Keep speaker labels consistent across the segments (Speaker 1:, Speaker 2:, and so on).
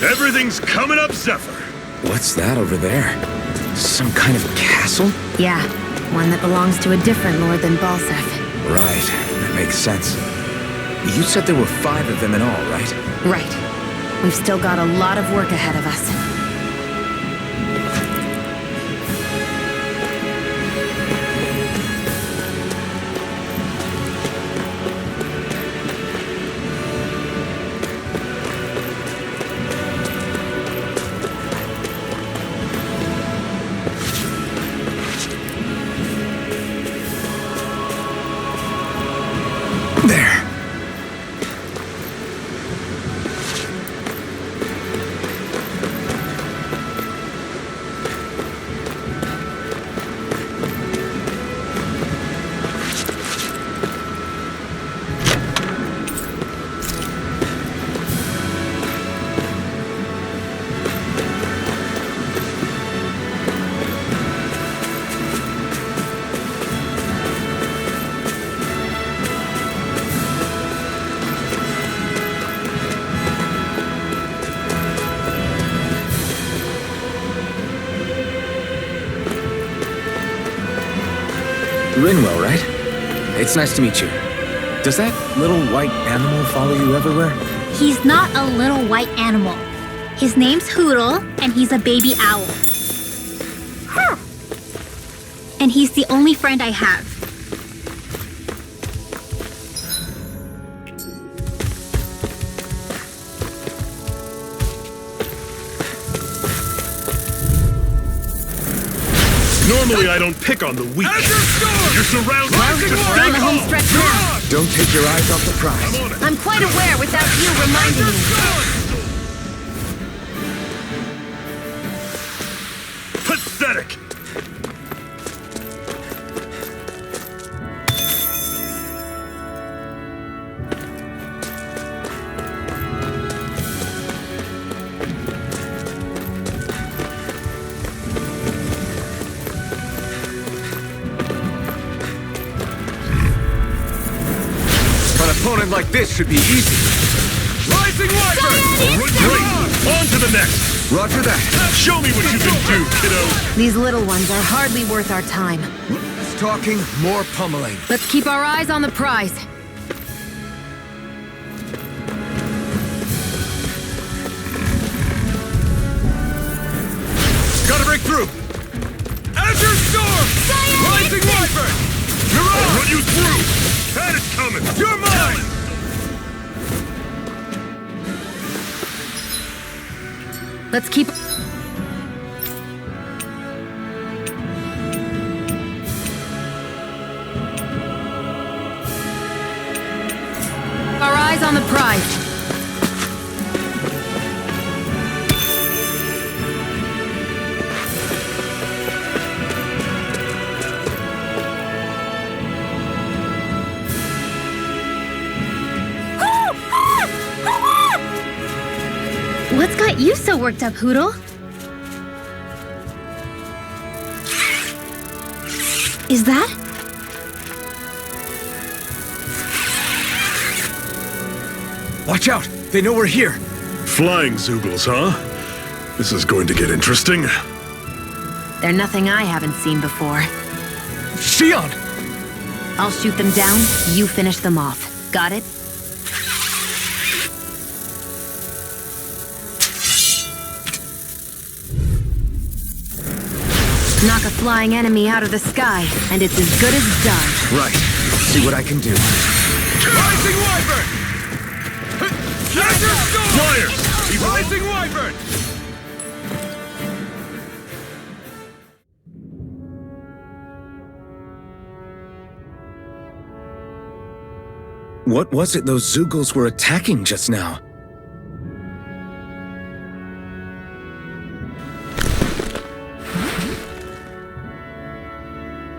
Speaker 1: Everything's coming up, Zephyr.
Speaker 2: What's that over there? Some kind of castle?
Speaker 3: Yeah, one that belongs to a different lord than Balsef.
Speaker 2: Right, that makes sense. You said there were 5 of them in all, right?
Speaker 3: Right. We've still got a lot of work ahead of us.
Speaker 2: There. Rinwell, right? It's nice to meet you. Does that little white animal follow you everywhere?
Speaker 4: He's not a little white animal. His name's Hoodle, and he's a baby owl. And he's the only friend I have.
Speaker 1: Normally I don't pick on the weak. You're surrounded.
Speaker 3: We're on the home stretch now.
Speaker 2: Don't take your eyes off the prize.
Speaker 1: I'm on it.
Speaker 3: I'm quite aware without you reminding me.
Speaker 1: Pathetic.
Speaker 2: An opponent like this should be easy.
Speaker 1: Rising Wyvern! Great! On to the next!
Speaker 2: Roger that.
Speaker 1: Show me what you can do, kiddo!
Speaker 3: These little ones are hardly worth our time.
Speaker 2: Less talking, more pummeling.
Speaker 3: Let's keep our eyes on the prize.
Speaker 1: Gotta break through! Azure Storm! Rising Wyvern! I'll run you through! That is coming! You're mine!
Speaker 3: Let's keep... our eyes on the prize.
Speaker 4: What's got you so worked up, Hoodle? Is that?
Speaker 2: Watch out! They know we're here!
Speaker 1: Flying Zoogles, huh? This is going to get interesting.
Speaker 3: They're nothing I haven't seen before.
Speaker 2: Shion!
Speaker 3: I'll shoot them down, you finish them off. Got it? Knock a flying enemy out of the sky, and it's as good as done.
Speaker 2: Right. See what I can do.
Speaker 1: Rising Wyvern! Azure Storm! Flyers! Rising Wyvern!
Speaker 2: What was it those Zoogles were attacking just now?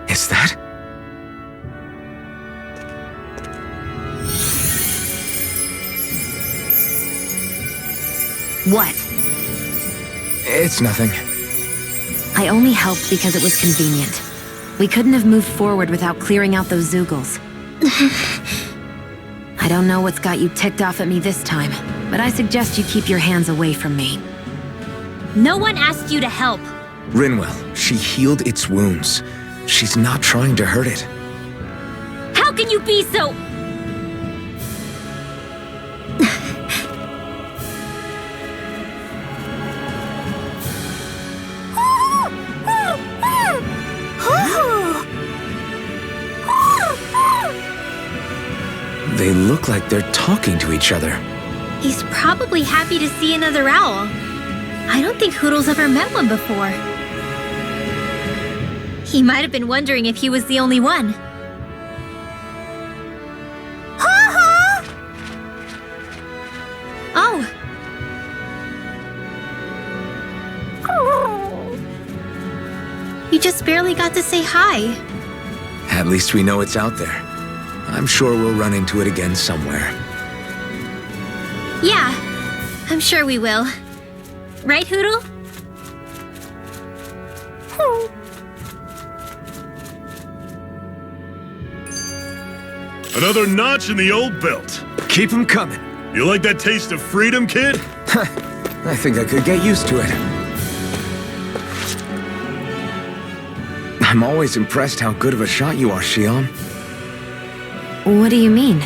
Speaker 2: Is that?
Speaker 3: What?
Speaker 2: It's nothing.
Speaker 3: I only helped because it was convenient. We couldn't have moved forward without clearing out those Zoogles. I don't know what's got you ticked off at me this time. but I suggest you keep your hands away from me.
Speaker 4: No one asked you to help.
Speaker 2: Rinwell, she healed its wounds. She's not trying to hurt it.
Speaker 4: How can you be so...
Speaker 2: They look like they're talking to each other.
Speaker 4: He's probably happy to see another owl. I don't think Hoodle's ever met one before. He might have been wondering if he was the only one. Oh. You just barely got to say hi.
Speaker 2: At least we know it's out there. I'm sure we'll run into it again somewhere.
Speaker 4: Yeah, I'm sure we will. Right, Hoodle?
Speaker 1: Another notch in the old belt.
Speaker 2: Keep 'em coming.
Speaker 1: You like that taste of freedom, kid?
Speaker 2: I think I could get used to it. I'm always impressed how good of a shot you are, Shion.
Speaker 3: What do you mean?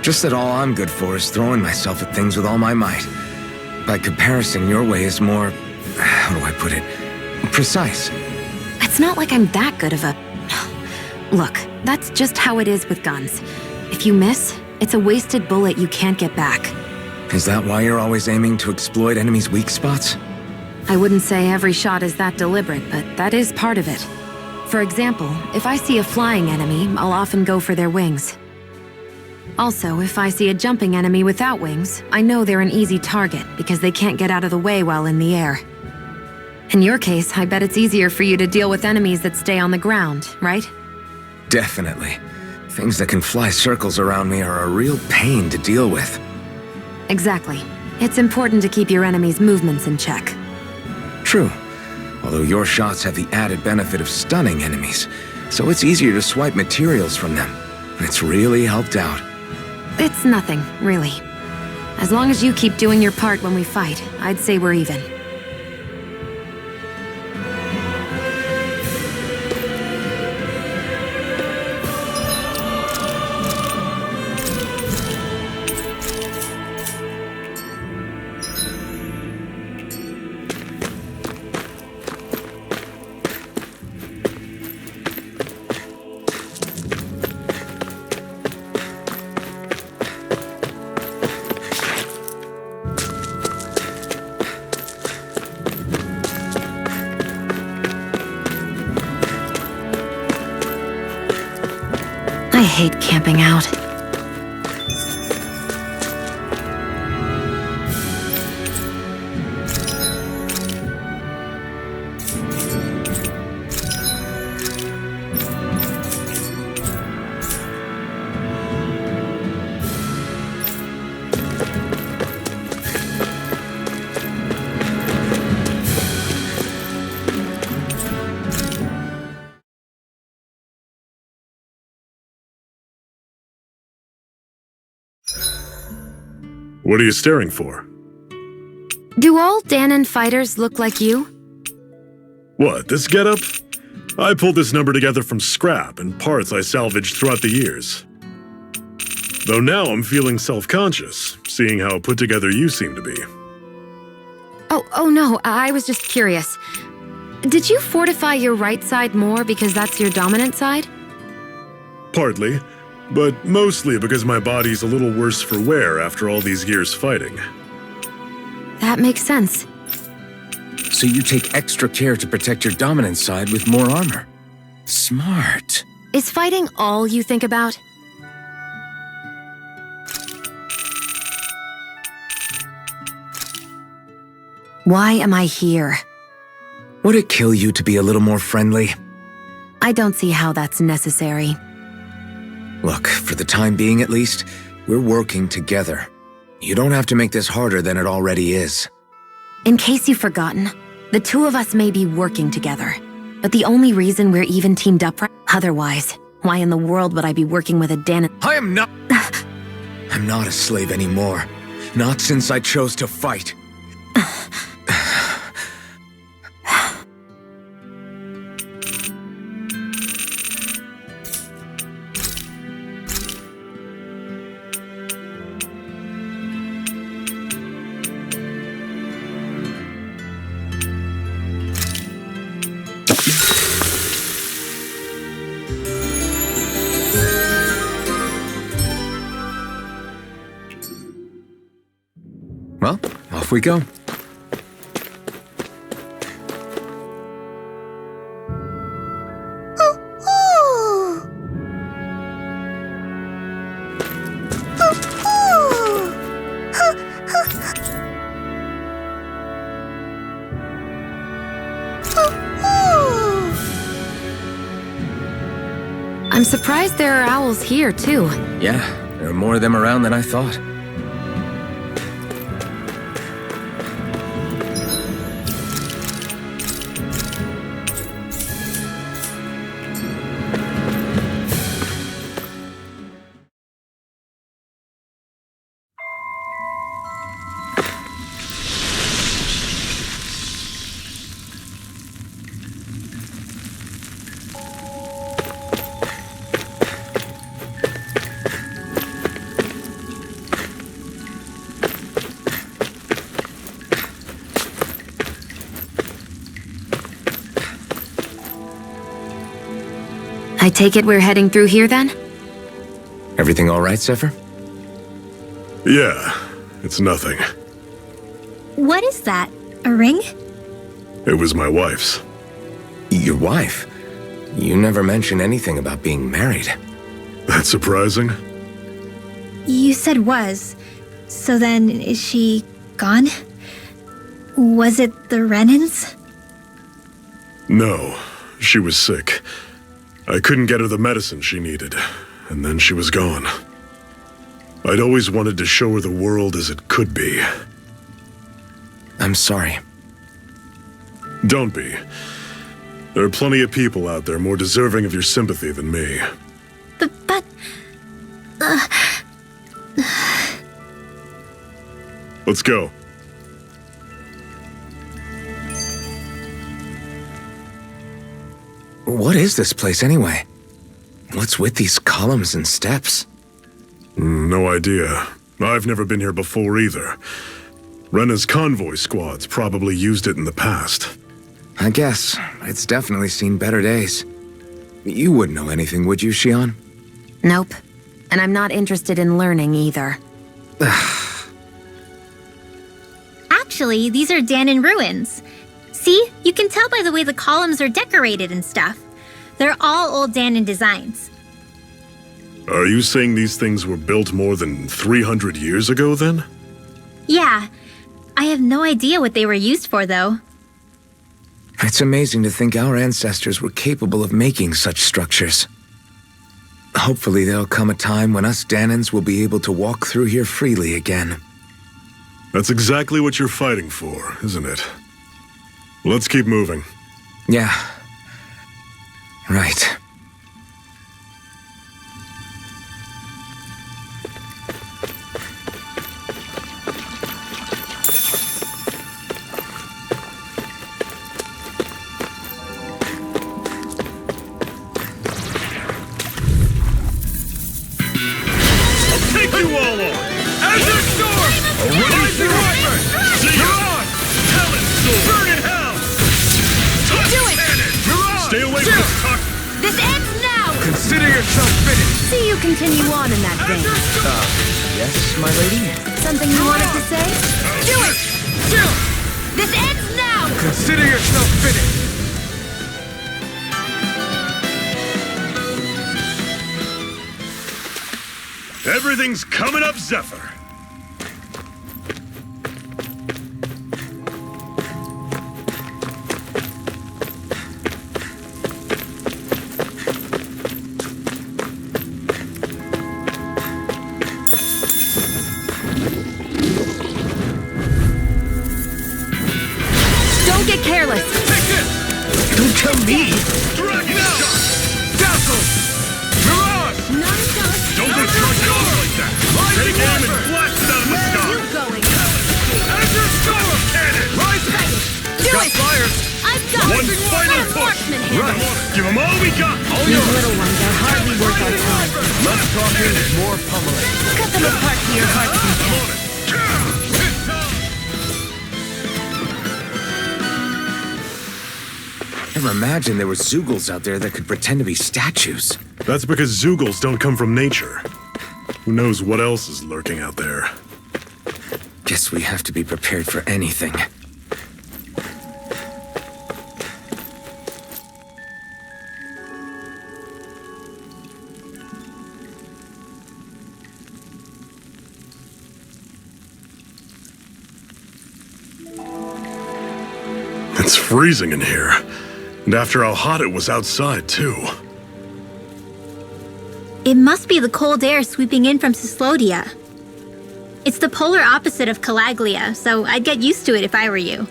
Speaker 2: Just that all I'm good for is throwing myself at things with all my might. By comparison, your way is more... how do I put it? Precise.
Speaker 3: It's not like I'm that good of a... Look, that's just how it is with guns. If you miss, it's a wasted bullet you can't get back.
Speaker 2: Is that why you're always aiming to exploit enemies' weak spots?
Speaker 3: I wouldn't say every shot is that deliberate, but that is part of it. For example, if I see a flying enemy, I'll often go for their wings. Also, if I see a jumping enemy without wings, I know they're an easy target because they can't get out of the way while in the air. In your case, I bet it's easier for you to deal with enemies that stay on the ground, right?
Speaker 2: Definitely. Things that can fly circles around me are a real pain to deal with.
Speaker 3: Exactly. It's important to keep your enemy's movements in check.
Speaker 2: True. Although your shots have the added benefit of stunning enemies, so it's easier to swipe materials from them. It's really helped out.
Speaker 3: It's nothing, really. As long as you keep doing your part when we fight, I'd say we're even. I hate camping out.
Speaker 1: What are you staring for?
Speaker 3: Do all Danon fighters look like you?
Speaker 1: What, this getup? I pulled this number together from scrap and parts I salvaged throughout the years. Though now I'm feeling self-conscious, seeing how put together you seem to be.
Speaker 3: Oh no, I was just curious. Did you fortify your right side more because that's your dominant side?
Speaker 1: Partly, but mostly because my body's a little worse for wear after all these years fighting.
Speaker 3: That makes sense.
Speaker 2: So you take extra care to protect your dominant side with more armor. Smart.
Speaker 3: Is fighting all you think about? Why am I here?
Speaker 2: Would it kill you to be a little more friendly?
Speaker 3: I don't see how that's necessary.
Speaker 2: Look, for the time being at least, we're working together. You don't have to make this harder than it already is.
Speaker 3: In case you've forgotten, the two of us may be working together, but the only reason we're even teamed up otherwise, why in the world would I be working with a Danon?
Speaker 2: I am not... I'm not a slave anymore. Not since I chose to fight. Well, off we go.
Speaker 3: I'm surprised there are owls here, too.
Speaker 2: Yeah, there are more of them around than I thought.
Speaker 3: I take it we're heading through here, then?
Speaker 2: Everything all right, Zephyr?
Speaker 1: Yeah, it's nothing.
Speaker 4: What is that? A ring?
Speaker 1: It was my wife's.
Speaker 2: Your wife? You never mentioned anything about being married.
Speaker 1: That's surprising.
Speaker 4: You said was. So then, is she gone? Was it the Renans?
Speaker 1: No, she was sick. I couldn't get her the medicine she needed, and then she was gone. I'd always wanted to show her the world as it could be.
Speaker 2: I'm sorry.
Speaker 1: Don't be. There are plenty of people out there more deserving of your sympathy than me.
Speaker 4: But...
Speaker 1: Let's go.
Speaker 2: What is this place anyway? What's with these columns and steps?
Speaker 1: No idea. I've never been here before either. Rena's convoy squads probably used it in the past.
Speaker 2: I guess. It's definitely seen better days. You wouldn't know anything, would you, Shion?
Speaker 3: Nope. And I'm not interested in learning either.
Speaker 4: Actually, these are Danon ruins. See? You can tell by the way the columns are decorated and stuff. They're all old Danon designs.
Speaker 1: Are you saying these things were built more than 300 years ago, then?
Speaker 4: Yeah. I have no idea what they were used for, though.
Speaker 2: It's amazing to think our ancestors were capable of making such structures. Hopefully there'll come a time when us Danons will be able to walk through here freely again.
Speaker 1: That's exactly what you're fighting for, isn't it? Let's keep moving.
Speaker 2: Yeah. Right.
Speaker 1: Take you all on! Azure Storm! Rise and Reaper! See ya! Talon Sword! Burn in hell! Touch
Speaker 3: Do it!
Speaker 1: Cannon! Stay away from this cock!
Speaker 3: This ends now!
Speaker 2: Consider yourself finished!
Speaker 3: See you continue on in that vein.
Speaker 1: Azure Storm!
Speaker 2: Yes, my lady?
Speaker 3: Something you wanted to say? Do it! This ends now!
Speaker 2: Consider yourself finished!
Speaker 1: Everything's coming up, Zephyr!
Speaker 3: Don't get careless!
Speaker 1: Take this!
Speaker 2: Don't tell me!
Speaker 1: Dragon Shot!
Speaker 2: Dazzle! Mirage!
Speaker 3: Not as
Speaker 1: Don't get caught off like that! Take aim and
Speaker 3: handle.
Speaker 1: Give them all we got! All
Speaker 3: These little ones are hardly worth our time.
Speaker 5: Less talking, more pummeling.
Speaker 3: Cut them apart to your heart's content.
Speaker 2: Never imagined there were Zoogles out there that could pretend to be statues.
Speaker 1: That's because Zoogles don't come from nature. Who knows what else is lurking out there?
Speaker 2: Guess we have to be prepared for anything.
Speaker 1: It's freezing in here. And after how hot it was outside, too.
Speaker 4: It must be the cold air sweeping in from Cyslodia. It's the polar opposite of Calaglia, so I'd get used to it if I were you.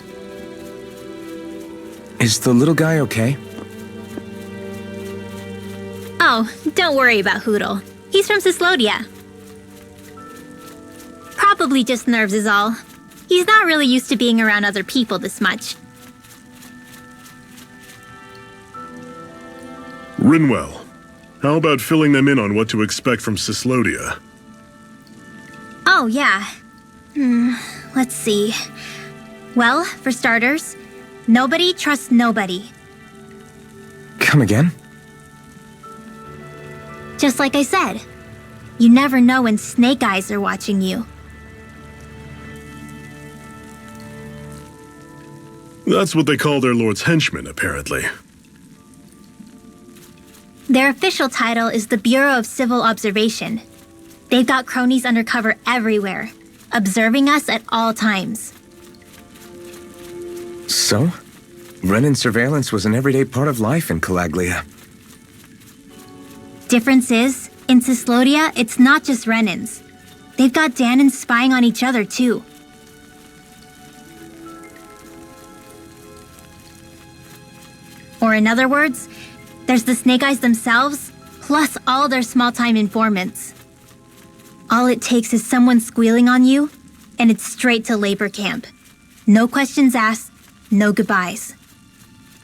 Speaker 2: Is the little guy okay?
Speaker 4: Oh, don't worry about Hootle. He's from Cyslodia. Probably just nerves is all. He's not really used to being around other people this much.
Speaker 1: Rinwell, how about filling them in on what to expect from Cyslodia?
Speaker 4: Oh, yeah. Let's see. Well, for starters, nobody trusts nobody.
Speaker 2: Come again?
Speaker 4: Just like I said, you never know when Snake Eyes are watching you.
Speaker 1: That's what they call their lord's henchmen, apparently.
Speaker 4: Their official title is the Bureau of Civil Observation. They've got cronies undercover everywhere, observing us at all times.
Speaker 2: So? Renin surveillance was an everyday part of life in Calaglia.
Speaker 4: Difference is, in Cyslodia, it's not just Renins. They've got Danins spying on each other, too. Or in other words, there's the Snake Eyes themselves, plus all their small-time informants. All it takes is someone squealing on you, and it's straight to labor camp. No questions asked, no goodbyes.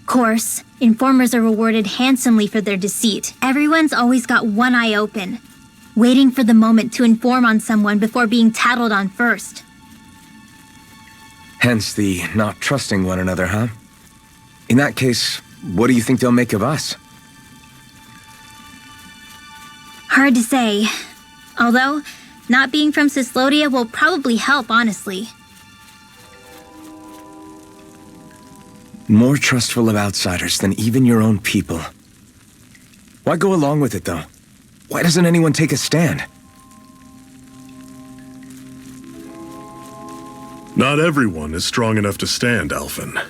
Speaker 4: Course, informers are rewarded handsomely for their deceit. Everyone's always got one eye open, waiting for the moment to inform on someone before being tattled on first.
Speaker 2: Hence the not trusting one another, huh? In that case, what do you think they'll make of us?
Speaker 4: Hard to say. Although, not being from Cyslodia will probably help, honestly.
Speaker 2: More trustful of outsiders than even your own people. Why go along with it, though? Why doesn't anyone take a stand?
Speaker 1: Not everyone is strong enough to stand, Alphen.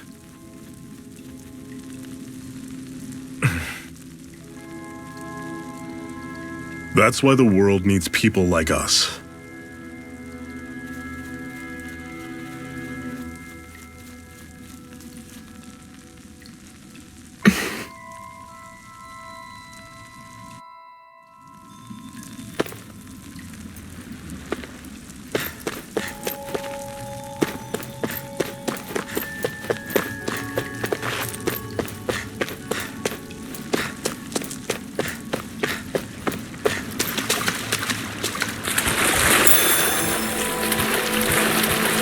Speaker 1: That's why the world needs people like us.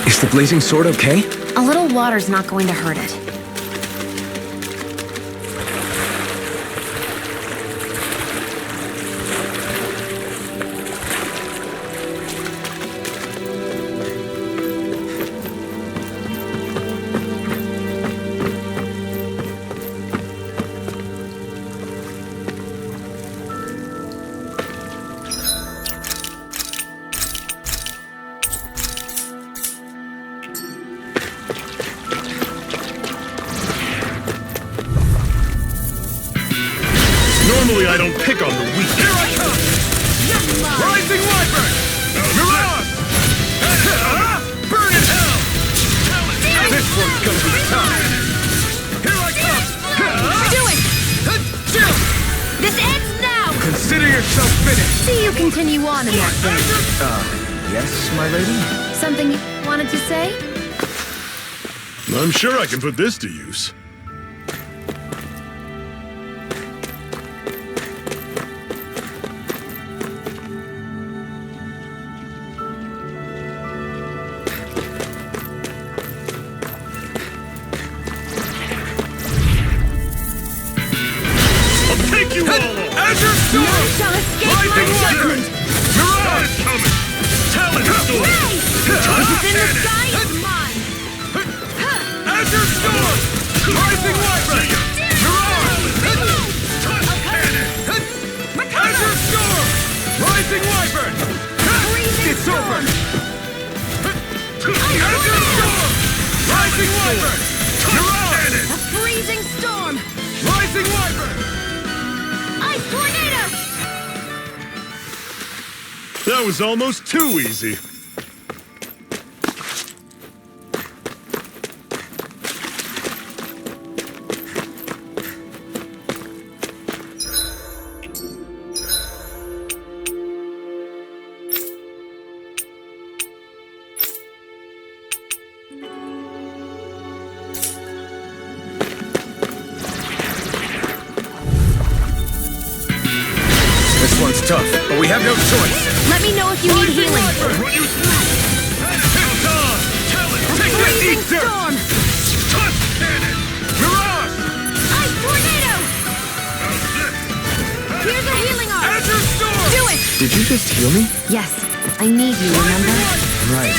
Speaker 2: Is the blazing sword okay?
Speaker 3: A little water's not going to hurt it.
Speaker 1: Normally I don't pick on the weak.
Speaker 5: Here I come! Rising Wyvern! Mirage! Burn in hell! This one's gonna be tough! Here I come!
Speaker 3: Do it! This ends now!
Speaker 5: Consider yourself finished!
Speaker 3: See you continue on in that vein.
Speaker 2: Yes, my lady?
Speaker 3: Something you wanted to say?
Speaker 1: I'm sure I can put this to use.
Speaker 3: What's in the sky is mine!
Speaker 5: Azure Storm! Rising Wyvern! Mirage! Azure Storm! Rising Wyvern! It's over! Azure Storm! Rising Wyvern! Mirage!
Speaker 3: A freezing storm!
Speaker 5: Rising Wyvern!
Speaker 3: Ice tornado!
Speaker 1: That was almost too easy.
Speaker 2: This one's tough, but we have no choice.
Speaker 3: Let me know if you need healing.
Speaker 5: Run you through! It's on! Take this,
Speaker 3: Freezing
Speaker 5: Easter!
Speaker 3: storm!
Speaker 5: Touch cannon! Mirage!
Speaker 3: Ice tornado! Here's a healing arm!
Speaker 5: Azure Storm!
Speaker 3: Do it!
Speaker 2: Did you just heal me?
Speaker 3: Yes, I need you, remember?
Speaker 2: Right.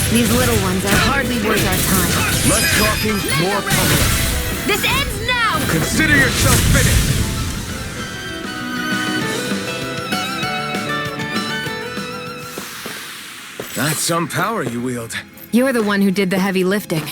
Speaker 3: These little ones are hardly worth our time.
Speaker 2: Less talking, more pummeling.
Speaker 3: This ends now!
Speaker 2: Consider yourself finished. That's some power you wield.
Speaker 3: You're the one who did the heavy lifting.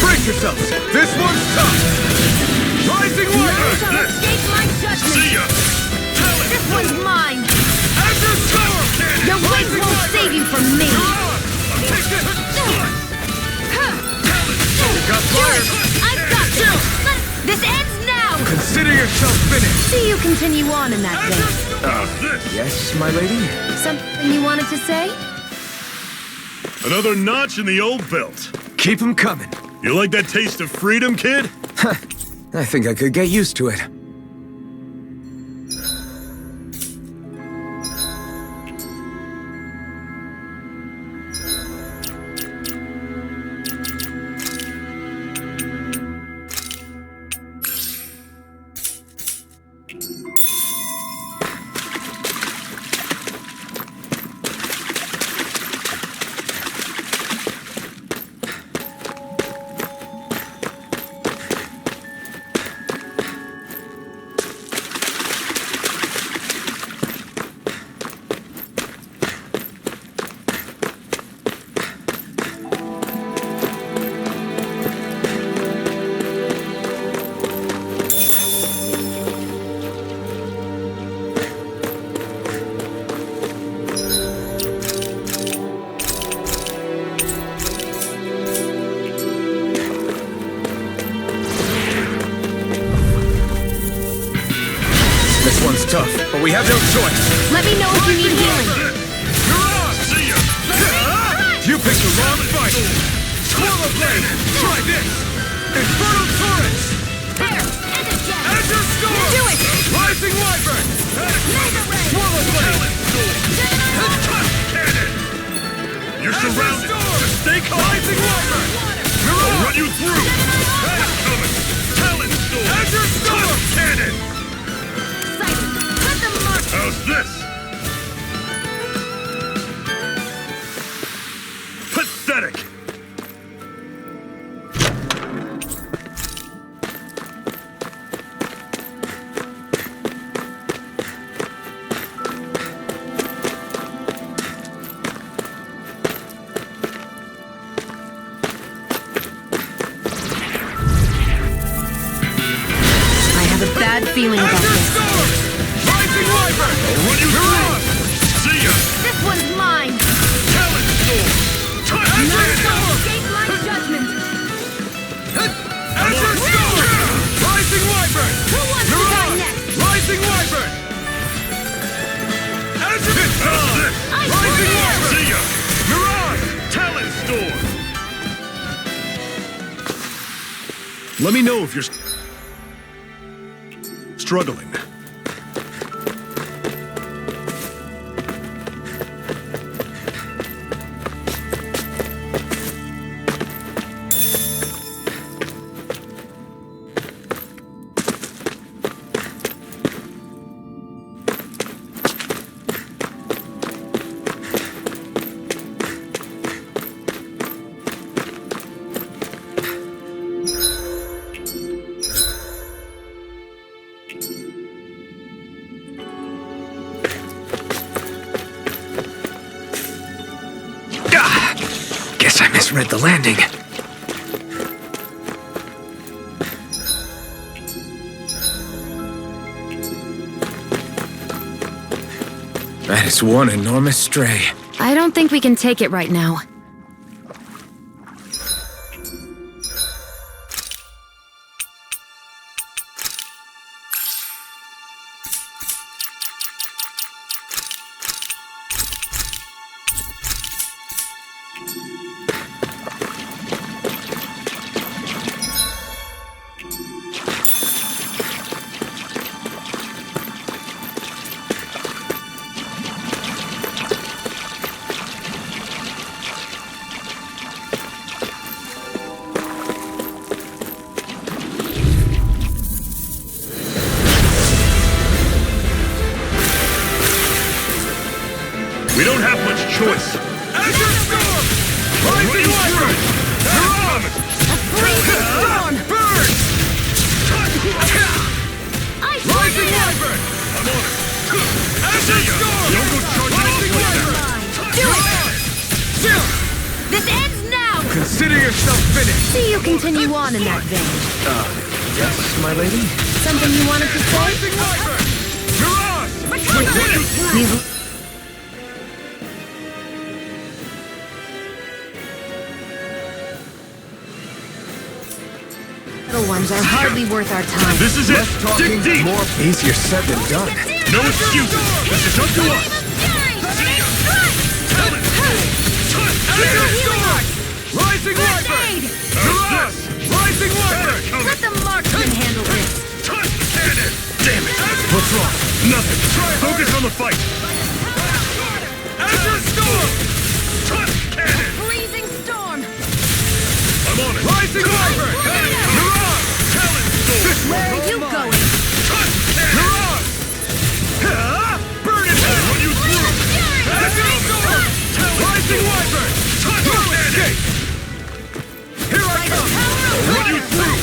Speaker 2: Brace yourselves. This one's tough. Rising Wyvern!
Speaker 3: Shall escape my judgment!
Speaker 5: See ya! Talon!
Speaker 3: This one's mine!
Speaker 5: Azure Storm! Cannon!
Speaker 3: Your wings
Speaker 5: Rising
Speaker 3: won't
Speaker 5: Wyvern!
Speaker 3: save you from me!
Speaker 5: Mirage! Take this!
Speaker 2: You got fire.
Speaker 3: I've got you! This ends now!
Speaker 2: Consider yourself finished.
Speaker 3: See you continue on in that
Speaker 5: Azure
Speaker 3: vein.
Speaker 5: Storm! How's this?
Speaker 2: Yes, my lady?
Speaker 3: Something you wanted to say?
Speaker 1: Another notch in the old belt.
Speaker 2: Keep 'em coming.
Speaker 1: You like that taste of freedom, kid?
Speaker 2: I think I could get used to it. This one's tough, but we have no choice.
Speaker 3: Let me know if you need healing.
Speaker 5: Mirage! See ya!
Speaker 2: You picked the wrong fight.
Speaker 5: Swallow Blade! Try this! Infernal Torrents!
Speaker 3: There! End it, Jet!
Speaker 5: Azure Storm!
Speaker 3: Do it!
Speaker 5: Rising Wyvern!
Speaker 3: Mega Ray!
Speaker 5: Swallow Blade! Touch cannon! You're surrounded! Just stay calm! Rising Wyvern! I'll run you through! That's coming! Talon Storm! Azure Storm! Cannon!
Speaker 3: Excited! Let them mark!
Speaker 5: How's this? Pathetic!
Speaker 3: I have a bad feeling about
Speaker 5: Azure
Speaker 3: this.
Speaker 5: Storm! Rising Wyvern! I'll run you through! See ya!
Speaker 3: This one's mine!
Speaker 5: Talent Storm! Touch
Speaker 3: None
Speaker 5: cannon!
Speaker 3: shall escape my judgment!
Speaker 5: Azure Storm! Rising Wyvern!
Speaker 3: Who wants to die next?
Speaker 5: Rising Wyvern! Azure Storm! Rising Wyvern! See ya! Mirage! Talent Storm!
Speaker 1: Let me know if you're struggling.
Speaker 2: Guess I misread the landing. That is one enormous stray.
Speaker 3: I don't think we can take it right now.
Speaker 5: We don't have much choice. Azure Storm! Rising Wyvern! Mirage!
Speaker 3: Freezing storm!
Speaker 5: Burn!
Speaker 3: Ice
Speaker 5: Rising
Speaker 3: tornado!
Speaker 5: Wyvern! I'm on it. Azure Storm! Don't go charging off like that.
Speaker 3: Do it! This ends now!
Speaker 2: Consider yourself finished.
Speaker 3: See you continue on in that vein.
Speaker 2: Yes, my lady?
Speaker 3: Something you wanted to say?
Speaker 5: Rising Wyvern! Mirage! We did it!
Speaker 3: These little ones are hardly worth our time.
Speaker 5: This is it!
Speaker 2: Talking
Speaker 5: Dig deep!
Speaker 2: more easier said than done.
Speaker 5: No excuses! This is up to us! Azure Storm! Rising Wyvern! Mirage! Rising Wyvern!
Speaker 3: Let the marksman handle this.
Speaker 5: Touch cannon! Damn it! What's wrong? Nothing. Focus on the fight. Azure Storm! Touch cannon!
Speaker 3: Freezing storm!
Speaker 5: I'm on it. Rising Wyvern! Mirage! Talent Storm!
Speaker 3: Where are you going?
Speaker 5: Touch cannon! Mirage! Burn it! I'll run you through! Azure Storm! Rising Wyvern! Touch cannon! Here I come! I'll run you through!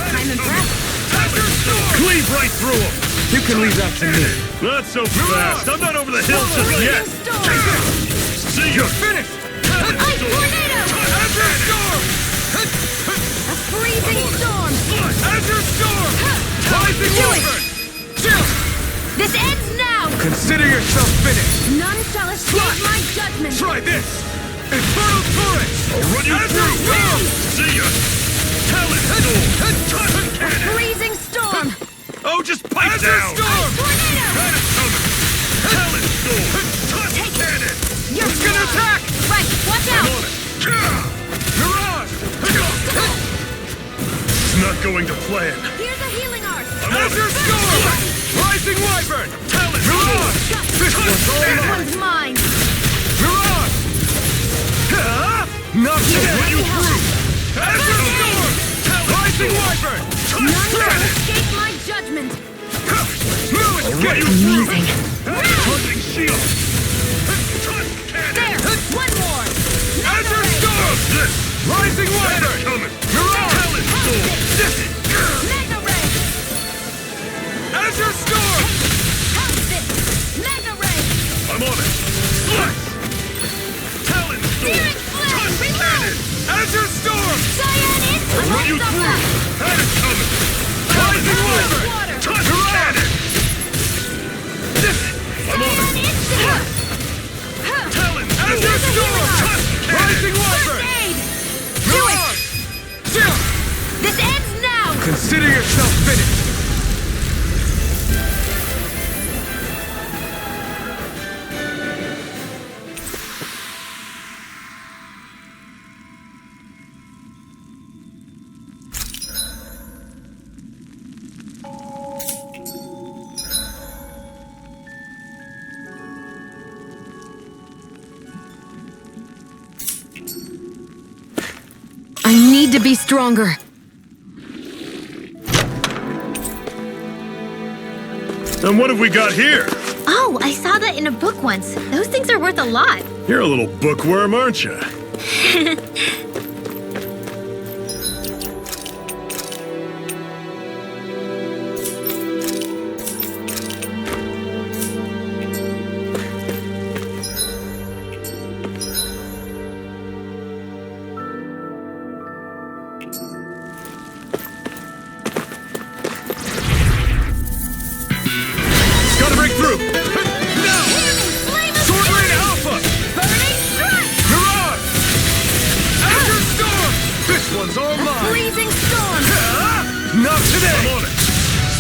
Speaker 3: I'm impressed.
Speaker 5: Azure Storm! Cleave right through him!
Speaker 2: You can leave that to me.
Speaker 5: Not so fast! I'm not over the hill just yet! See you! Finished!
Speaker 3: Ice tornado!
Speaker 5: Azure Storm!
Speaker 3: A freezing storm!
Speaker 5: Azure Storm! Rising
Speaker 3: Do it!
Speaker 5: Wyvern!
Speaker 3: This ends now!
Speaker 2: Consider yourself finished.
Speaker 3: None shall escape my judgment!
Speaker 5: Try this! Infernal Torrent! I'll run you through! See ya! Talent Storm! Touch cannon!
Speaker 3: Freezing storm!
Speaker 5: Oh, just pipe down!
Speaker 3: Storm! Tornado!
Speaker 5: Got it coming! Talent Storm! Touch cannon!
Speaker 3: You're
Speaker 5: It's gonna attack!
Speaker 3: Right, watch
Speaker 5: I'm
Speaker 3: out!
Speaker 5: on it! Mirage! It's not going to plan.
Speaker 3: Here's a healing art!
Speaker 5: Azure Storm! Rising Wyvern! Talent Storm! This one's all
Speaker 3: This
Speaker 5: mine!
Speaker 3: one's mine!
Speaker 5: Mirage! Not today! Run you through! Azure Storm! Rising Wyvern!
Speaker 3: None shall
Speaker 5: Cannon!
Speaker 3: escape my judgment!
Speaker 5: No escape!
Speaker 3: Amazing!
Speaker 5: Charging shield! Cannon!
Speaker 3: There! One more!
Speaker 5: Azure Storm! This! Rising Wyvern! Coming! Mirage! Talent Storm! This!
Speaker 3: Mega Ray!
Speaker 5: Azure Storm!
Speaker 3: How's this? Mega Ray!
Speaker 5: I'm on it! Slice! Talent Storm!
Speaker 3: Searing Flame!
Speaker 5: Touch
Speaker 3: Reload!
Speaker 5: Cannon! Azure Storm!
Speaker 3: Cyan
Speaker 5: I'll run you
Speaker 3: Influence of
Speaker 5: through!
Speaker 3: the...
Speaker 5: Had it coming! Rising Wyvern!
Speaker 3: Water!
Speaker 5: Touch Cannon! This! I'm
Speaker 2: yourself finished!
Speaker 3: I need to be stronger.
Speaker 1: And what have we got here?
Speaker 4: Oh, I saw that in a book once. Those things are worth a lot.
Speaker 1: You're a little bookworm, aren't you?
Speaker 5: Gotta break through! Now! Sword Lane Alpha!
Speaker 4: Burning strike!
Speaker 5: Mirage! Azure Storm!
Speaker 2: This one's all mine!
Speaker 4: Freezing storm!
Speaker 2: Not today!
Speaker 5: I'm on it!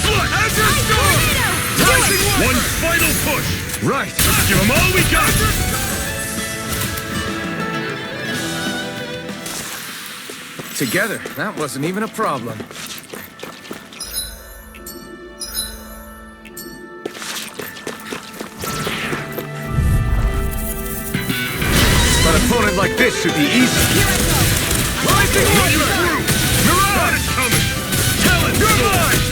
Speaker 5: Slut! Azure Storm!
Speaker 4: Tornado!
Speaker 5: Rising One final push!
Speaker 2: Right!
Speaker 5: Let's give them all we got!
Speaker 2: Together, that wasn't even a problem. An opponent like this should be easy.
Speaker 5: Rising Run you through! Mirage is coming! Talon You're mine!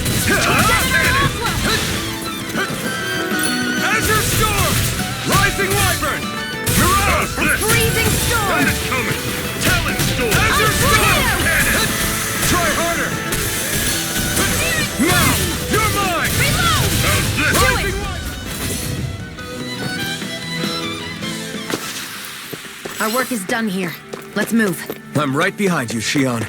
Speaker 5: Azure Storm! Rising Wyvern! Mirage!
Speaker 4: Freezing storm!
Speaker 5: That is coming! Talon Storm! Azure Storm! Cannon!
Speaker 2: Try harder!
Speaker 5: Now! You're mine!
Speaker 4: Reload!
Speaker 5: How's this?
Speaker 4: Do it!
Speaker 3: Our work is done here. Let's move.
Speaker 2: I'm right behind you, Shion.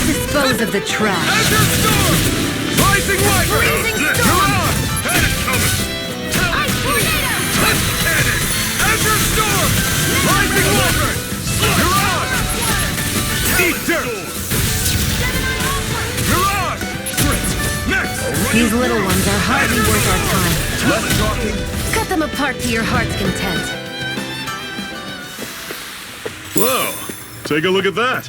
Speaker 3: Dispose of the trash.
Speaker 5: Azure Storm! Rising Wyvern!
Speaker 4: Freezing
Speaker 5: Mirage!
Speaker 4: storm!
Speaker 5: That is coming! Talon
Speaker 4: Tornado!
Speaker 5: Touch Cannon! Azure Storm! Rising Wyvern! Mirage! Eat dirt! Mirage! Crit! Next!
Speaker 3: These little ones are hardly worth our time.
Speaker 2: Less talking.
Speaker 3: Cut them apart to your heart's content.
Speaker 1: Whoa, take a look at that.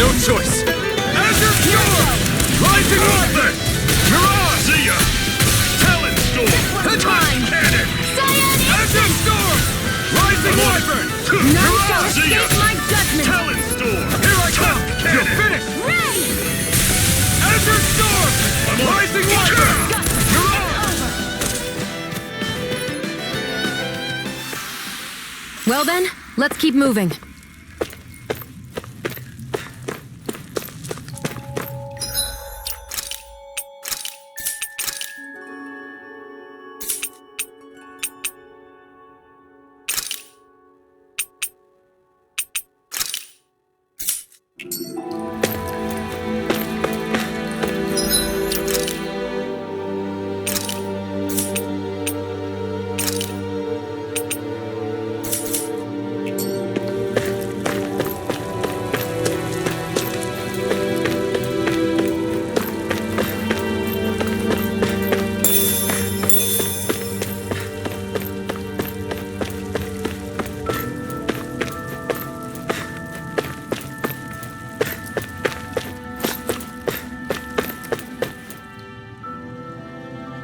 Speaker 2: No choice.
Speaker 5: Azure Storm! Rising Wyvern! Mirage! See ya! Talon Storm! Touch Cannon! Azure Storm! Rising Wyvern!
Speaker 3: None shall
Speaker 5: See ya!
Speaker 3: escape my judgment.
Speaker 5: Talon Storm! Here I come! You're finished!
Speaker 3: Ready!
Speaker 5: Azure Storm! Rising Wyvern! Mirage!
Speaker 3: Well then, let's keep moving.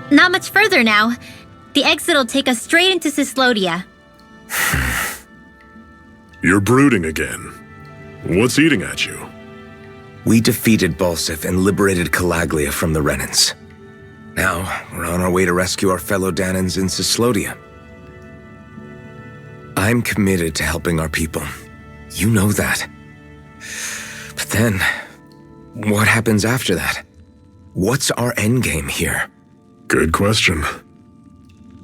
Speaker 4: Not much further now. The exit'll take us straight into Cyslodia.
Speaker 1: You're brooding again. What's eating at you?
Speaker 2: We defeated Balsif and liberated Calaglia from the Renans. Now, we're on our way to rescue our fellow Danans in Cyslodia. I'm committed to helping our people. You know that. But then, what happens after that? What's our endgame here?
Speaker 1: Good question.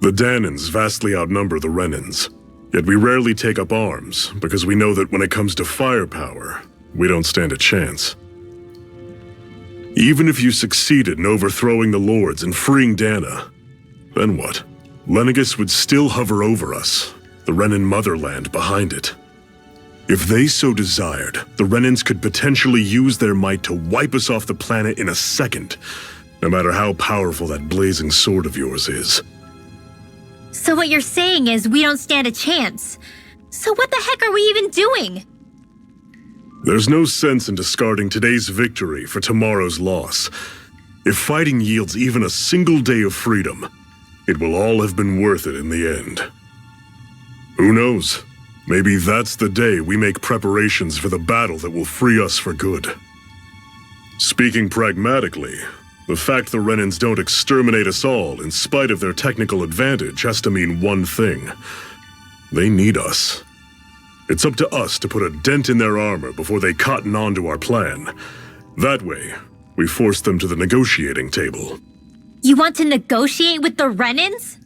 Speaker 1: The Danans vastly outnumber the Renans, yet we rarely take up arms because we know that when it comes to firepower, we don't stand a chance. Even if you succeeded in overthrowing the Lords and freeing Dana, then what? Lenegis would still hover over us, the Renan motherland behind it. If they so desired, the Renans could potentially use their might to wipe us off the planet in a second, no matter how powerful that blazing sword of yours is.
Speaker 4: So what you're saying is we don't stand a chance. So what the heck are we even doing?
Speaker 1: There's no sense in discarding today's victory for tomorrow's loss. If fighting yields even a single day of freedom, it will all have been worth it in the end. Who knows? Maybe that's the day we make preparations for the battle that will free us for good. Speaking pragmatically, the fact the Renans don't exterminate us all in spite of their technical advantage has to mean one thing. They need us. It's up to us to put a dent in their armor before they cotton on to our plan. That way, we force them to the negotiating table.
Speaker 4: You want to negotiate with the Renans?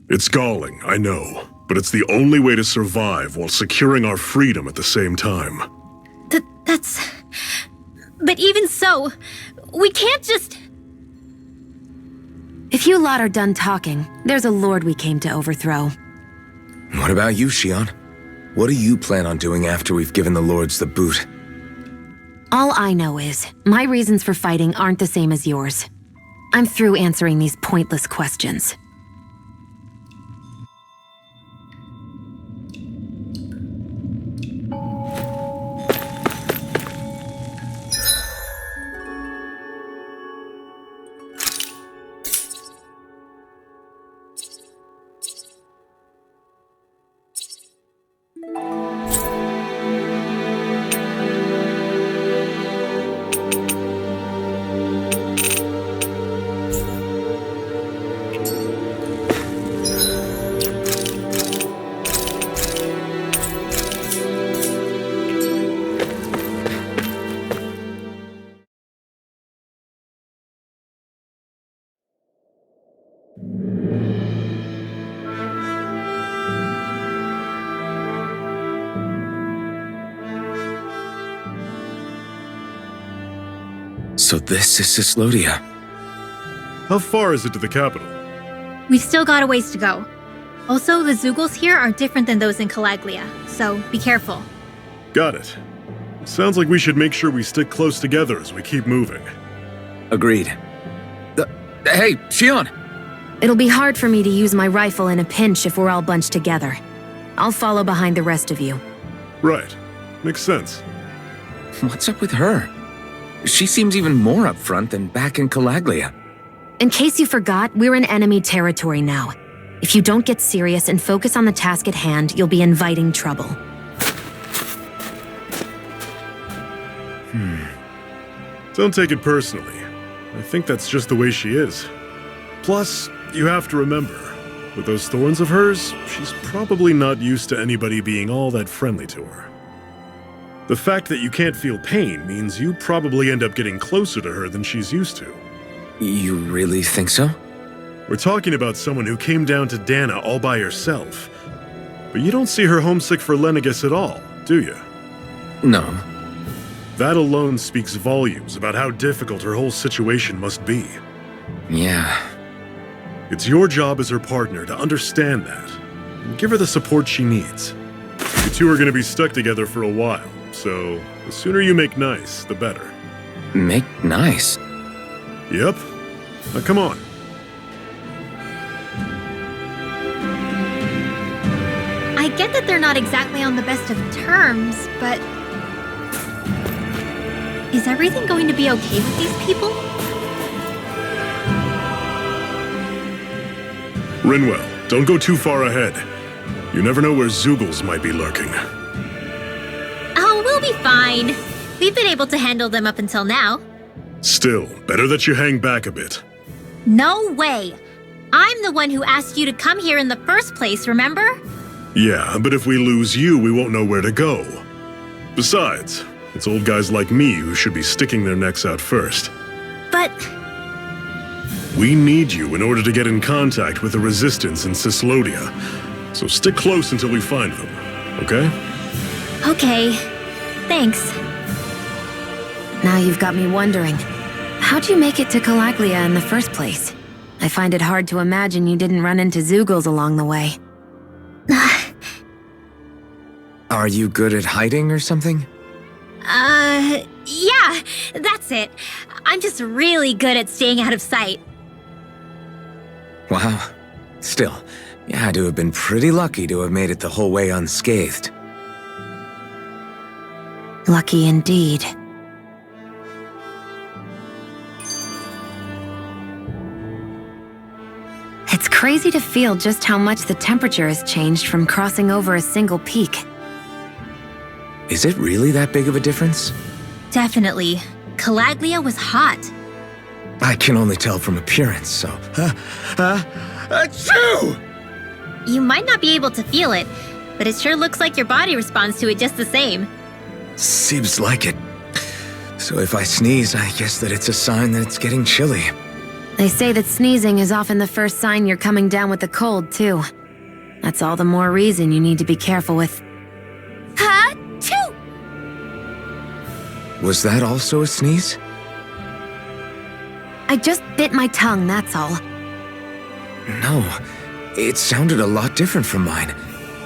Speaker 1: It's galling, I know, but it's the only way to survive while securing our freedom at the same time.
Speaker 4: That's... But even so, we can't just...
Speaker 3: If you lot are done talking, there's a lord we came to overthrow.
Speaker 2: What about you, Shion? What do you plan on doing after we've given the Lords the boot?
Speaker 3: All I know is, my reasons for fighting aren't the same as yours. I'm through answering these pointless questions.
Speaker 2: So this is Cyslodia.
Speaker 1: How far is it to the capital?
Speaker 4: We've still got a ways to go. Also, the Zeugles here are different than those in Calaglia, so be careful.
Speaker 1: Got it. Sounds like we should make sure we stick close together as we keep moving.
Speaker 2: Agreed. Hey, Shion!
Speaker 3: It'll be hard for me to use my rifle in a pinch if we're all bunched together. I'll follow behind the rest of you.
Speaker 1: Right. Makes sense.
Speaker 2: What's up with her? She seems even more upfront than back in Calaglia.
Speaker 3: In case you forgot, we're in enemy territory now. If you don't get serious and focus on the task at hand, you'll be inviting trouble.
Speaker 1: Don't take it personally. I think that's just the way she is. Plus, you have to remember, With those thorns of hers, she's probably not used to anybody being all that friendly to her. The fact that you can't feel pain means you probably end up getting closer to her than she's used to.
Speaker 2: You really think so?
Speaker 1: We're talking about someone who came down to Dana all by herself. But you don't see her homesick for Lenegis at all, do you?
Speaker 2: No.
Speaker 1: That alone speaks volumes about how difficult her whole situation must be.
Speaker 2: Yeah.
Speaker 1: It's your job as her partner to understand that and give her the support she needs. You two are going to be stuck together for a while, so the sooner you make nice, the better.
Speaker 2: Make nice?
Speaker 1: Yep. Now come on.
Speaker 4: I get that they're not exactly on the best of terms, but... is everything going to be okay with these people?
Speaker 1: Rinwell, don't go too far ahead. You never know where Zoogles might be lurking.
Speaker 4: Oh, we'll be fine. We've been able to handle them up until now.
Speaker 1: Still, better that you hang back a bit.
Speaker 4: No way! I'm the one who asked you to come here in the first place, remember?
Speaker 1: Yeah, but if we lose you, we won't know where to go. Besides, it's old guys like me who should be sticking their necks out first.
Speaker 4: But...
Speaker 1: we need you in order to get in contact with the Resistance in Cyslodia. So stick close until we find them, okay?
Speaker 4: okay. Thanks.
Speaker 3: Now you've got me wondering. How'd you make it to Calaglia in the first place? I find it hard to imagine you didn't run into Zoogles along the way.
Speaker 2: Are you good at hiding or something?
Speaker 4: Yeah, that's it. I'm just really good at staying out of sight.
Speaker 2: Wow. Still, you had to have been pretty lucky to have made it the whole way unscathed.
Speaker 3: Lucky indeed. It's crazy to feel just how much the temperature has changed from crossing over a single peak.
Speaker 2: Is it really that big of a difference?
Speaker 4: Definitely. Calaglia was hot.
Speaker 2: I can only tell from appearance, so... Achoo!
Speaker 4: You might not be able to feel it, but it sure looks like your body responds to it just the same.
Speaker 2: Seems like it. So if I sneeze, I guess that it's a sign that it's getting chilly.
Speaker 3: They say that sneezing is often the first sign you're coming down with the cold, too. That's all the more reason you need to be careful with...
Speaker 4: Ha-choo!
Speaker 2: Was that also a sneeze?
Speaker 3: I just bit my tongue, that's all.
Speaker 2: No, it sounded a lot different from mine,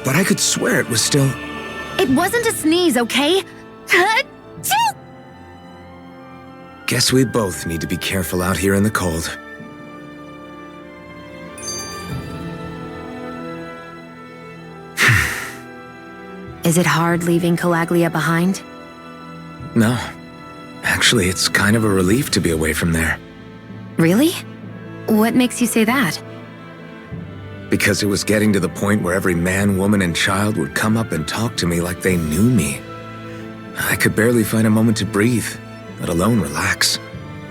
Speaker 2: but I could swear it was still...
Speaker 3: It wasn't a sneeze, okay? Ha-choo!
Speaker 2: Guess we both need to be careful out here in the cold.
Speaker 3: Is it hard leaving Calaglia behind?
Speaker 2: No. Actually, it's kind of a relief to be away from there.
Speaker 3: Really? What makes you say that?
Speaker 2: Because it was getting to the point where every man, woman, and child would come up and talk to me like they knew me. I could barely find a moment to breathe, let alone relax.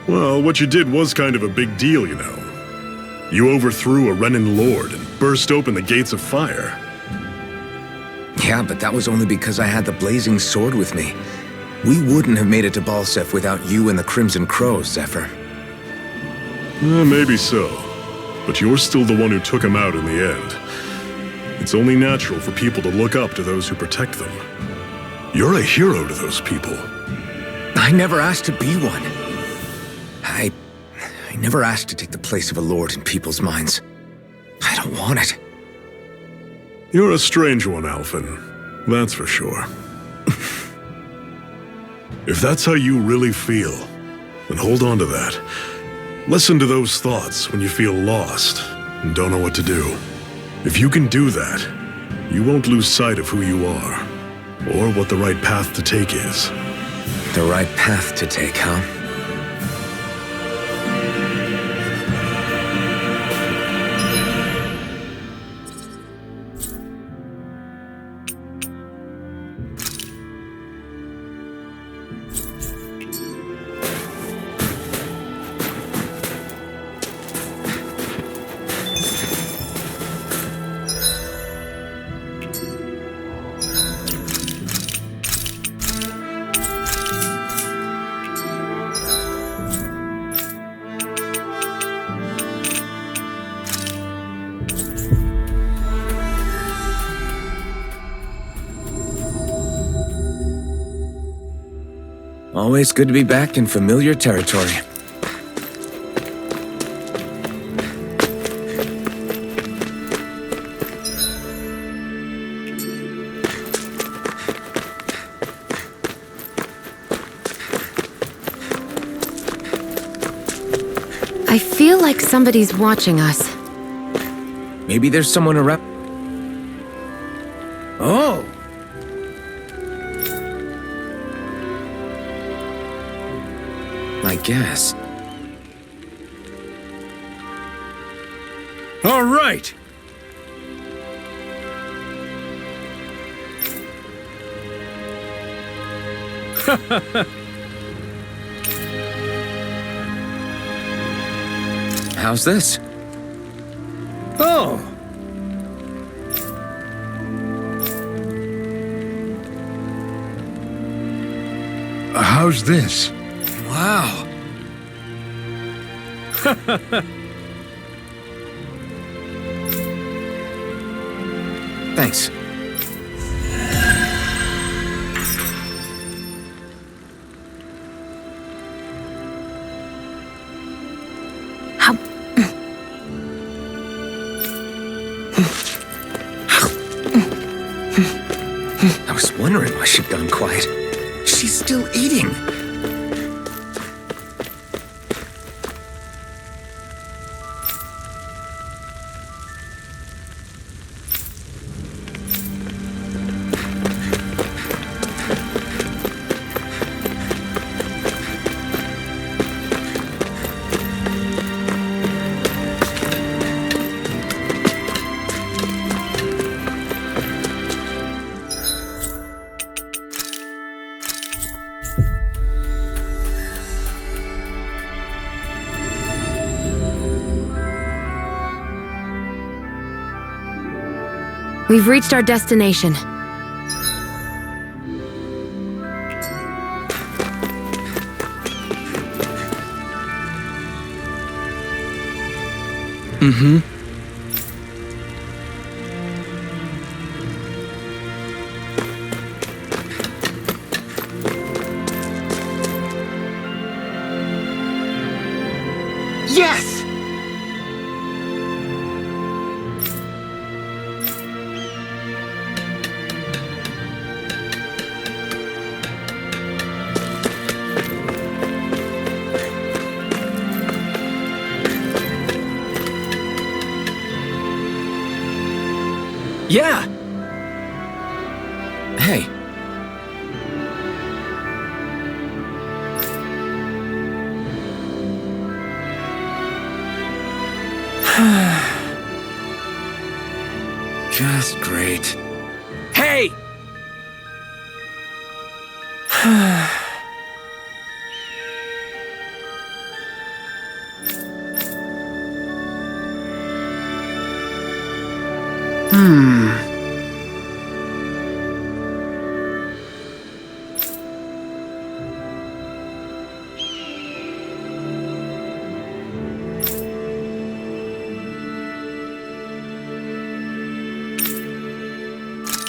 Speaker 1: Well, what you did was kind of a big deal, you know. You overthrew a Renan lord and burst open the gates of fire.
Speaker 2: Yeah, but that was only because I had the blazing sword with me. We wouldn't have made it to Balsef without you and the Crimson Crows, Zephyr.
Speaker 1: Maybe so. But you're still the one who took him out in the end. It's only natural for people to look up to those who protect them. You're a hero to those people.
Speaker 2: I never asked to be one. I never asked to take the place of a lord in people's minds. I don't want it.
Speaker 1: You're a strange one, Alphen. That's for sure. If that's how you really feel, then hold on to that. Listen to those thoughts when you feel lost and don't know what to do. If you can do that, you won't lose sight of who you are, or what the right path to take is.
Speaker 2: The right path to take, huh? Always good to be back in familiar territory.
Speaker 3: I feel like somebody's watching us.
Speaker 2: Maybe there's someone around. Oh! I guess.
Speaker 6: All right!
Speaker 2: How's this?
Speaker 6: Oh! How's this?
Speaker 2: Wow. Thanks.
Speaker 3: How...
Speaker 2: I was wondering why she'd gone quiet. She's still eating.
Speaker 3: We've reached our destination.
Speaker 2: Mm-hmm. Yes! Yeah! Hey. Just great. Hey!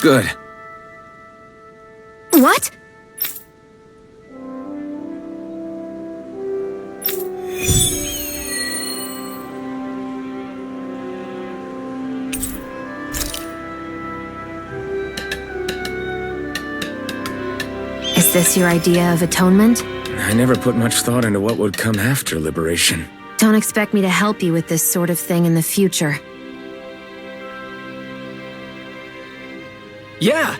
Speaker 2: Good.
Speaker 3: What? Is this your idea of atonement?
Speaker 2: I never put much thought into what would come after liberation.
Speaker 3: Don't expect me to help you with this sort of thing in the future.
Speaker 2: Yeah!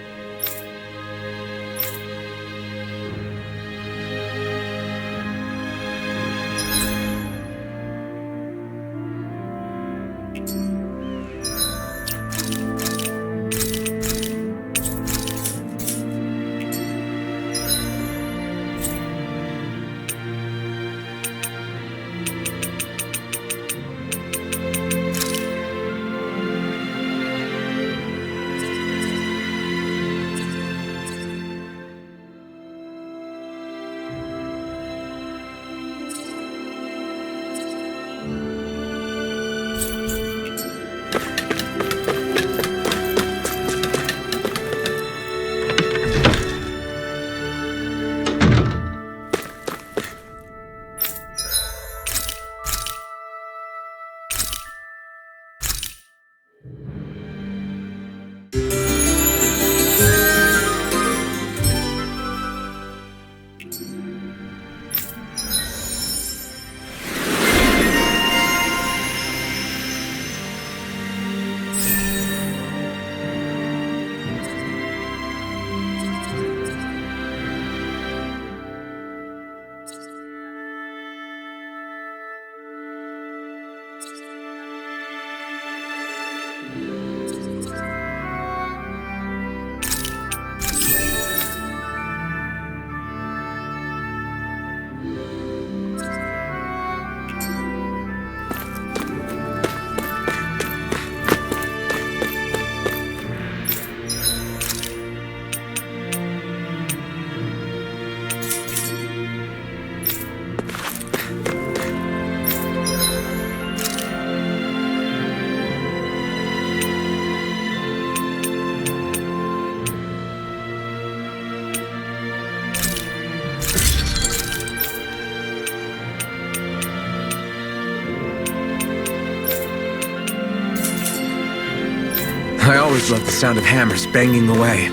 Speaker 2: I always loved the sound of hammers banging away.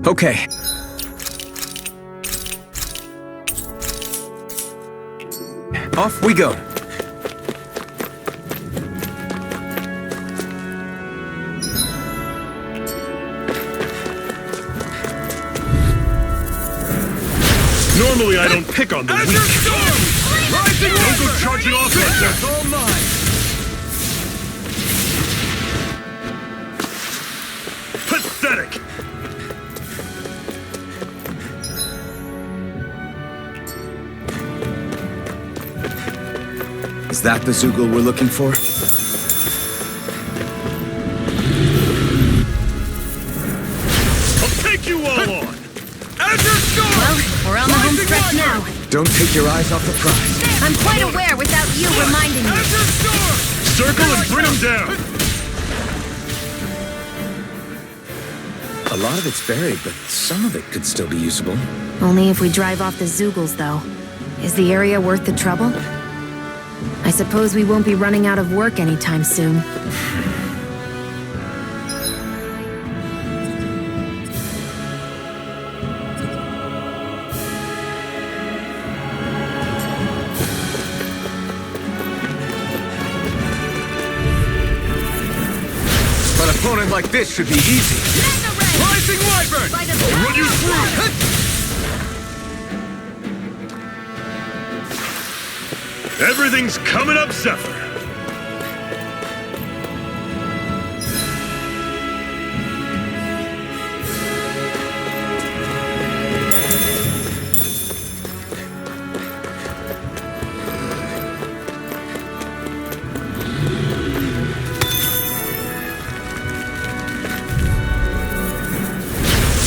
Speaker 2: Okay. Off we go.
Speaker 1: Normally I don't pick on the
Speaker 5: Azure
Speaker 1: weak.
Speaker 5: Storm! Rising
Speaker 1: Don't go
Speaker 5: Wyvern!
Speaker 1: charging off like
Speaker 5: Vengeance
Speaker 1: that.
Speaker 5: all mine!
Speaker 1: Pathetic!
Speaker 2: Is that the Zoogle we're looking for?
Speaker 1: I'll take you all on!
Speaker 5: Azure Storm!
Speaker 3: Well, we're on the home stretch now.
Speaker 2: Don't take your eyes off the prize.
Speaker 3: I'm quite aware without you reminding me.
Speaker 5: Azure Storm!
Speaker 1: Circle and bring them down!
Speaker 2: A lot of it's buried, but some of it could still be usable.
Speaker 3: Only if we drive off the Zoogles, though. Is the area worth the trouble? I suppose we won't be running out of work anytime soon.
Speaker 2: An opponent like this should be easy.
Speaker 5: Rising Wyvern!
Speaker 1: I'll run you through! Everything's coming up, Zephyr!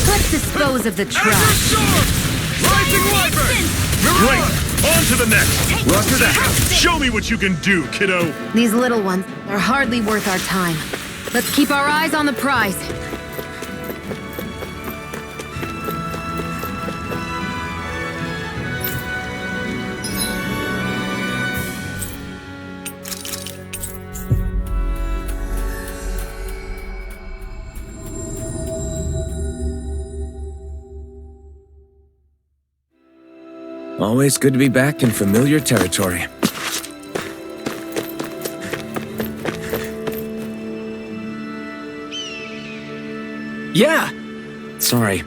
Speaker 3: Let's dispose of the
Speaker 5: Azure
Speaker 3: trash.
Speaker 5: Storm! Rising Wyvern!
Speaker 1: Great! On to the next!
Speaker 2: Roger that.
Speaker 1: Show me what you can do, kiddo!
Speaker 3: These little ones are hardly worth our time. Let's keep our eyes on the prize.
Speaker 2: Always good to be back in familiar territory. Yeah! Sorry.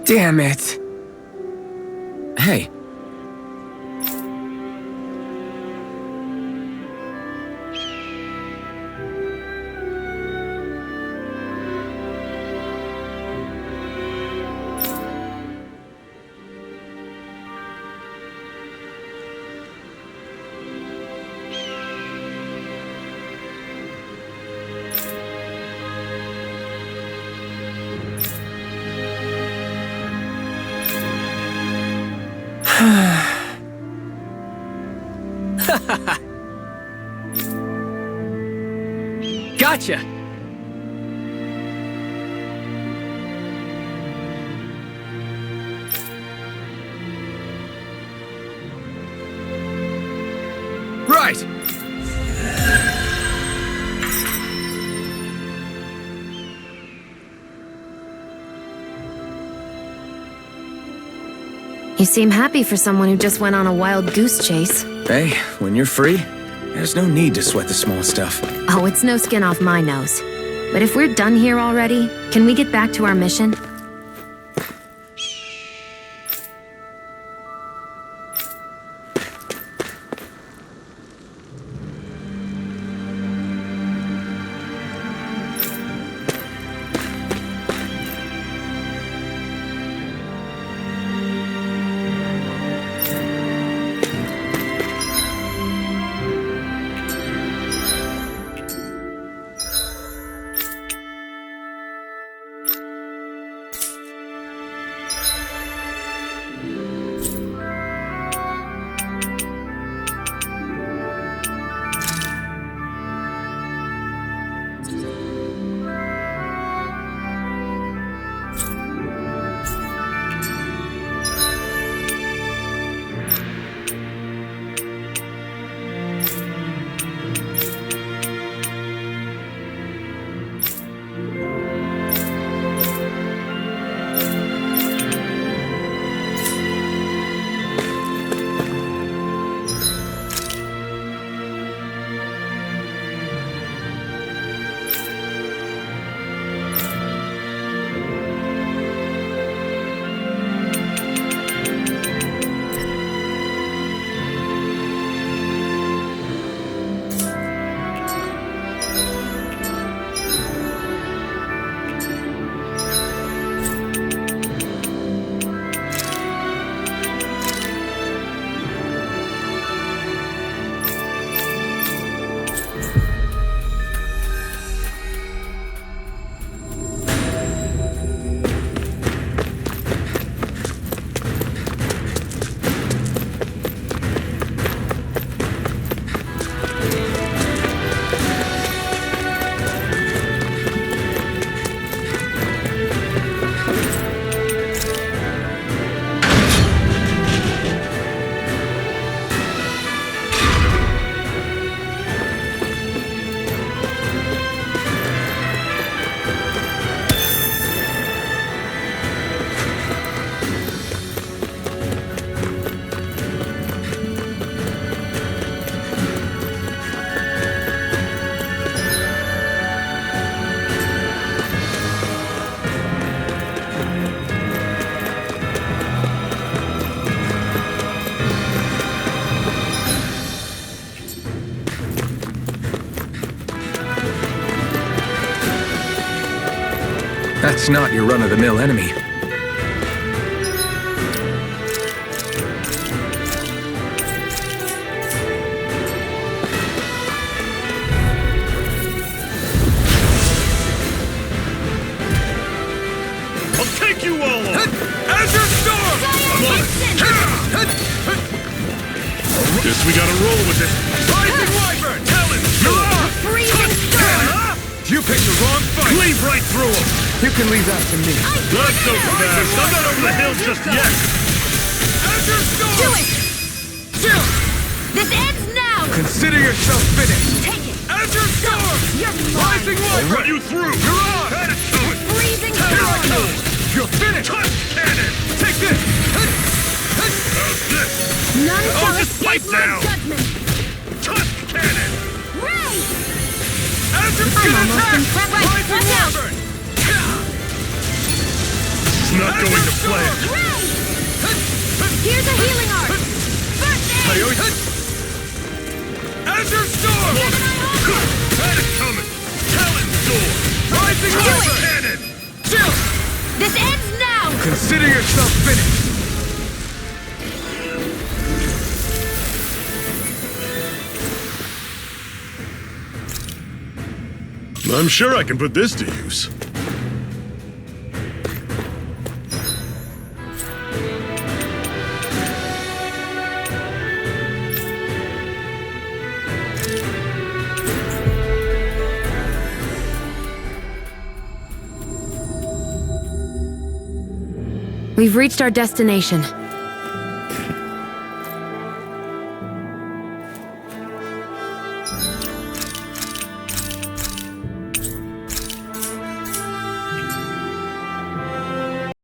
Speaker 2: Damn it. Hey. Gotcha! Right!
Speaker 3: You seem happy for someone who just went on a wild goose chase.
Speaker 2: Hey, when you're free, there's no need to sweat the small stuff.
Speaker 3: Oh, it's no skin off my nose. But if we're done here already, can we get back to our mission?
Speaker 2: It's not your run-of-the-mill enemy.
Speaker 5: I'll take you all on! Azure Storm! I'm on it! Guess we gotta roll with it. Rising Wyvern! Talon Storm!
Speaker 4: Freezing storm!
Speaker 5: You picked the wrong fight! Cleave right through him!
Speaker 2: You can leave that to me.
Speaker 5: Not so fast! I'm not over the hill just yet! Azure Storm!
Speaker 4: Do it! This ends now!
Speaker 2: Consider yourself finished.
Speaker 4: Take it!
Speaker 5: Azure Storm!
Speaker 4: You're fine!
Speaker 5: Rising Wyvern! I'll run you through! You're on! Had it to it!
Speaker 4: Freezing
Speaker 5: Here I
Speaker 4: storm!
Speaker 5: go! You're finished! Touch cannon! Take this! How's this?
Speaker 4: None shall
Speaker 5: just
Speaker 4: escape
Speaker 5: fight
Speaker 4: my
Speaker 5: now.
Speaker 4: judgment!
Speaker 5: Touch cannon!
Speaker 4: Ray!
Speaker 5: Azure
Speaker 4: I'm
Speaker 5: gonna
Speaker 4: almost
Speaker 5: attack!
Speaker 4: in front. Right,
Speaker 5: Rising
Speaker 4: watch out!
Speaker 5: Wyvern! This is not going to plan.
Speaker 4: Ray! Here's a healing art! First aid!
Speaker 5: Azure Storm! Had it coming! Talon Storm! Rising
Speaker 4: Do
Speaker 5: Wyvern!
Speaker 4: it.
Speaker 5: Cannon!
Speaker 4: This ends now!
Speaker 2: Consider yourself finished.
Speaker 1: I'm sure I can put this to use.
Speaker 3: We've reached our destination.